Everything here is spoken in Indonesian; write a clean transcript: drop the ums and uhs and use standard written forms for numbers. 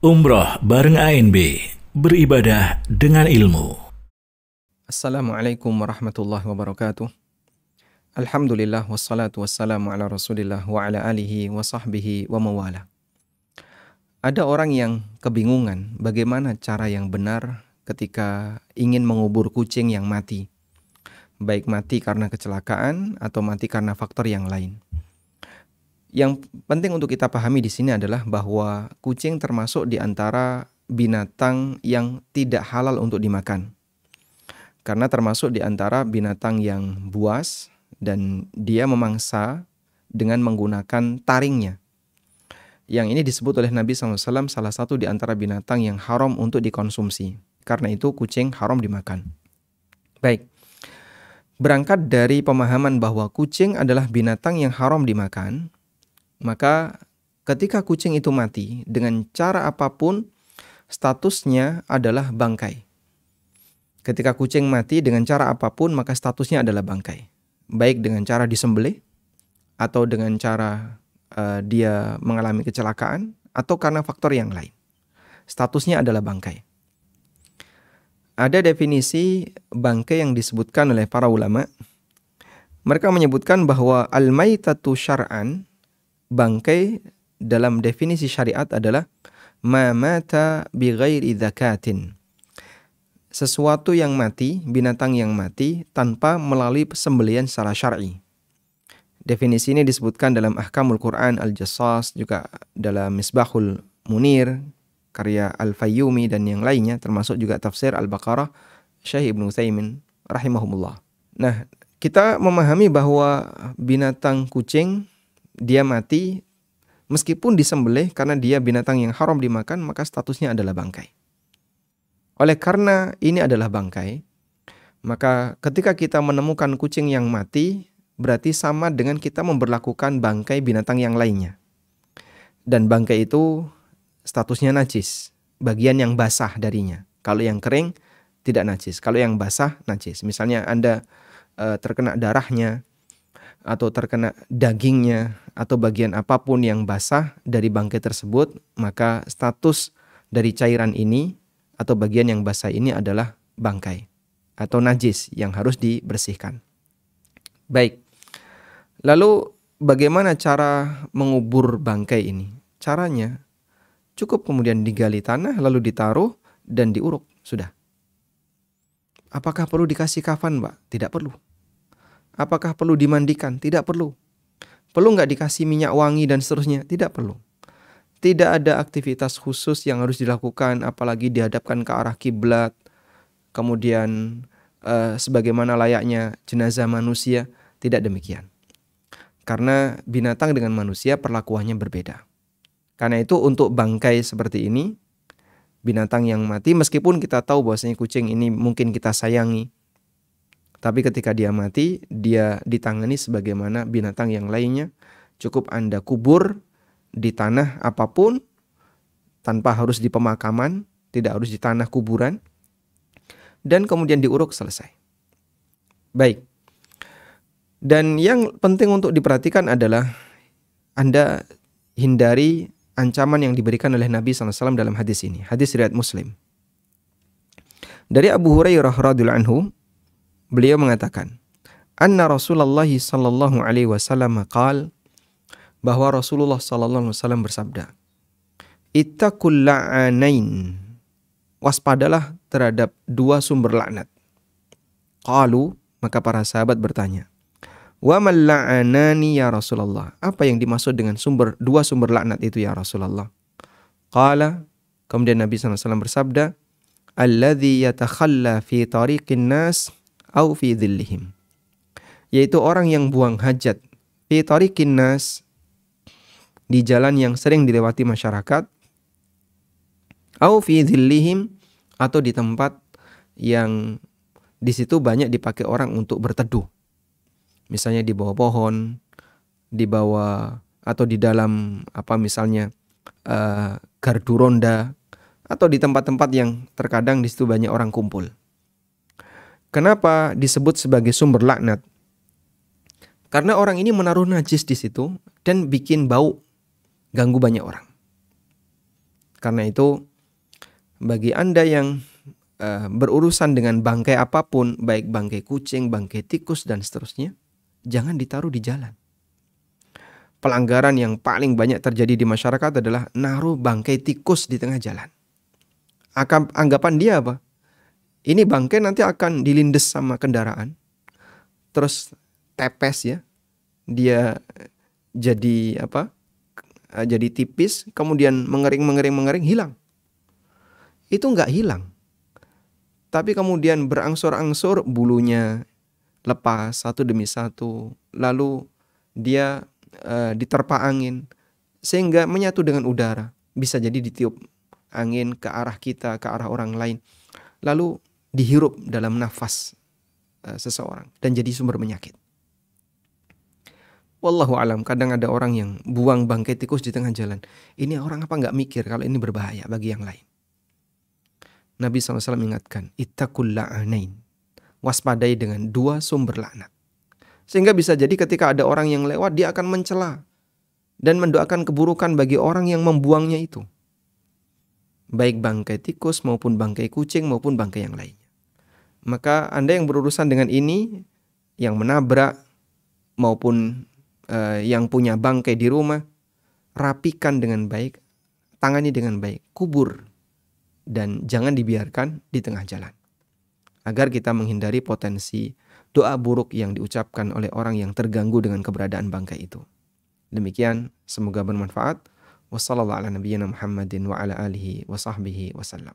Umroh bareng ANB, beribadah dengan ilmu. Assalamualaikum warahmatullahi wabarakatuh. Alhamdulillah wassalatu wassalamu ala rasulillah wa ala alihi wa sahbihi wa mawala. Ada orang yang kebingungan bagaimana cara yang benar ketika ingin mengubur kucing yang mati. Baik mati karena kecelakaan atau mati karena faktor yang lain. Yang penting untuk kita pahami di sini adalah bahwa kucing termasuk di antara binatang yang tidak halal untuk dimakan. Karena termasuk di antara binatang yang buas dan dia memangsa dengan menggunakan taringnya. Yang ini disebut oleh Nabi SAW salah satu di antara binatang yang haram untuk dikonsumsi. Karena itu kucing haram dimakan. Baik, berangkat dari pemahaman bahwa kucing adalah binatang yang haram dimakan, maka ketika kucing itu mati dengan cara apapun, statusnya adalah bangkai. Ketika kucing mati dengan cara apapun, maka statusnya adalah bangkai. Baik dengan cara disembelih, atau dengan cara dia mengalami kecelakaan, atau karena faktor yang lain. Statusnya adalah bangkai. Ada definisi bangkai yang disebutkan oleh para ulama. Mereka menyebutkan bahwa al-maitatu syar'an, bangkai dalam definisi syariat adalah ma mata bi ghairi dzakatin. Sesuatu yang mati, binatang yang mati tanpa melalui sembelihan secara syar'i. Definisi ini disebutkan dalam Ahkamul Quran Al-Jassas, juga dalam Misbahul Munir karya Al-Fayyumi dan yang lainnya, termasuk juga tafsir Al-Baqarah Syekh Ibnu Utsaimin rahimahumullah. Nah, kita memahami bahwa binatang kucing dia mati meskipun disembelih karena dia binatang yang haram dimakan, maka statusnya adalah bangkai. Oleh karena ini adalah bangkai, maka ketika kita menemukan kucing yang mati, berarti sama dengan kita memberlakukan bangkai binatang yang lainnya. Dan bangkai itu statusnya najis, bagian yang basah darinya. Kalau yang kering tidak najis, kalau yang basah najis. Misalnya Anda terkena darahnya, atau terkena dagingnya, atau bagian apapun yang basah dari bangkai tersebut, maka status dari cairan ini atau bagian yang basah ini adalah bangkai atau najis yang harus dibersihkan. Baik, lalu bagaimana cara mengubur bangkai ini? Caranya cukup kemudian digali tanah lalu ditaruh dan diuruk, sudah. Apakah perlu dikasih kafan, Pak? Tidak perlu. Apakah perlu dimandikan? Tidak perlu. Perlu nggak dikasih minyak wangi dan seterusnya? Tidak perlu. Tidak ada aktivitas khusus yang harus dilakukan, apalagi dihadapkan ke arah kiblat, kemudian sebagaimana layaknya jenazah manusia. Tidak demikian. Karena binatang dengan manusia perlakuannya berbeda. Karena itu untuk bangkai seperti ini, binatang yang mati, meskipun kita tahu bahwasanya kucing ini mungkin kita sayangi, tapi ketika dia mati, dia ditangani sebagaimana binatang yang lainnya. Cukup Anda kubur di tanah apapun, tanpa harus di pemakaman, tidak harus di tanah kuburan, dan kemudian diuruk, selesai. Baik. Dan yang penting untuk diperhatikan adalah Anda hindari ancaman yang diberikan oleh Nabi SAW dalam hadis ini. Hadis riwayat Muslim. Dari Abu Hurairah radhiyallahu anhu, beliau mengatakan, anna Rasulullah sallallahu alaihi wasallam qaal, bahwa Rasulullah sallallahu alaihi wasallam bersabda, ittaqul la'anain, waspadalah terhadap dua sumber laknat. Qalu, maka para sahabat bertanya, wa mal la'anani ya Rasulullah, apa yang dimaksud dengan dua sumber laknat itu ya Rasulullah? Qala, kemudian Nabi sallallahu alaihi wasallam bersabda, alladzi yatakhalla fi tariqin nas au fi dhillihim, yaitu orang yang buang hajat fi tariqin nas, di jalan yang sering dilewati masyarakat, au fi dhillihim, atau di tempat yang di situ banyak dipakai orang untuk berteduh. Misalnya di bawah pohon, di bawah atau di dalam misalnya gardu ronda, atau di tempat-tempat yang terkadang di situ banyak orang kumpul. Kenapa disebut sebagai sumber laknat? Karena orang ini menaruh najis di situ dan bikin bau, ganggu banyak orang. Karena itu bagi Anda yang berurusan dengan bangkai apapun, baik bangkai kucing, bangkai tikus dan seterusnya, jangan ditaruh di jalan. Pelanggaran yang paling banyak terjadi di masyarakat adalah naruh bangkai tikus di tengah jalan. Anggapan dia apa? Ini bangkai nanti akan dilindes sama kendaraan, terus tepes ya, dia jadi apa? Jadi tipis, kemudian mengering, hilang. Itu nggak hilang. Tapi kemudian berangsur-angsur bulunya lepas satu demi satu. Lalu dia diterpa angin sehingga menyatu dengan udara. Bisa jadi ditiup angin ke arah kita, ke arah orang lain. Lalu dihirup dalam nafas seseorang dan jadi sumber penyakit. Wallahu alam, kadang ada orang yang buang bangkai tikus di tengah jalan. Ini orang apa nggak mikir kalau ini berbahaya bagi yang lain. Nabi SAW ingatkan, ittaqul la'anain. Waspadai dengan 2 sumber laknat. Sehingga bisa jadi ketika ada orang yang lewat, dia akan mencela dan mendoakan keburukan bagi orang yang membuangnya itu. Baik bangkai tikus maupun bangkai kucing maupun bangkai yang lainnya. Maka Anda yang berurusan dengan ini, yang menabrak maupun yang punya bangkai di rumah, rapikan dengan baik, tangani dengan baik, kubur. Dan jangan dibiarkan di tengah jalan. Agar kita menghindari potensi doa buruk yang diucapkan oleh orang yang terganggu dengan keberadaan bangkai itu. Demikian, semoga bermanfaat. Wassallallahu ala nabiyyina Muhammadin wa ala alihi wa sahbihi wasallam.